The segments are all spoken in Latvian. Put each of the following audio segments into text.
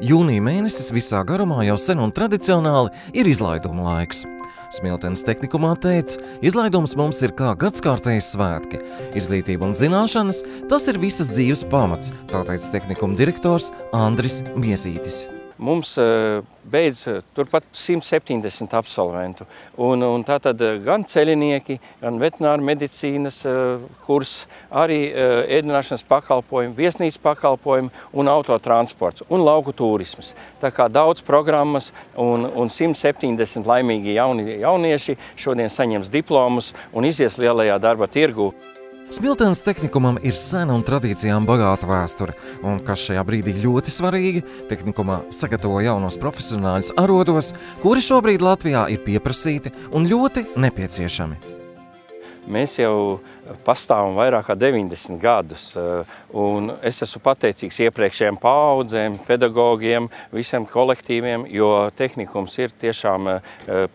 Jūnija mēnesis visā garumā jau sen un tradicionāli ir izlaiduma laiks. Smiltenes tehnikumā teica, izlaidums mums ir kā gadskārtējas svētki. Izglītība un zināšanas – tas ir visas dzīves pamats, tā teica tehnikuma direktors Andris Miezītis. Mums beidz turpat 170 absolventu, un tātad gan ceļinieki, gan veterināra medicīnas kurs, arī ēdināšanas pakalpojumi, viesnīcas pakalpojumi un autotransports un lauku turisms. Tā kā daudz programmas un 170 laimīgi jaunieši šodien saņems diplomus un izies lielajā darba tirgū. Smiltenes tehnikumam ir sena un tradīcijām bagāta vēsture, un kas šajā brīdī ļoti svarīgi, tehnikumā sagatavo jaunos profesionāļus arodos, kuri šobrīd Latvijā ir pieprasīti un ļoti nepieciešami. Mēs jau pastāvam vairāk kā 90 gadus, un es esmu pateicīgs iepriekšējiem paaudzēm, pedagogiem, visiem kolektīviem, jo tehnikums ir tiešām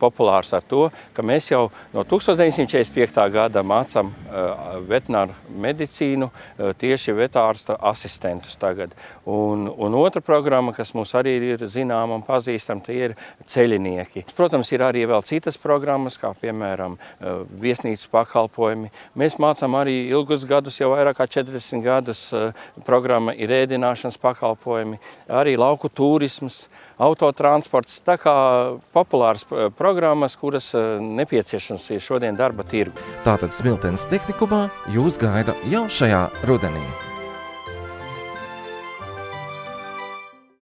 populārs ar to, ka mēs jau no 1945. gada mācām veterināru medicīnu, tieši vetārsta asistentus tagad. Un otra programma, kas mums arī ir zināma un pazīstama, tie ir ceļinieki. Protams, ir arī vēl citas programmas, kā piemēram viesnīcas pakalpojumi. Mēs mācām arī ilgus gadus, jau vairāk kā 40 gadus programma ir ēdināšanas pakalpojumi, arī lauku turisms, autotransports, tā kā populāras programmas, kuras nepieciešams ir šodien darba tirgu. Tātad Smiltenes tehnikumā jūs gaida jau šajā rudenī.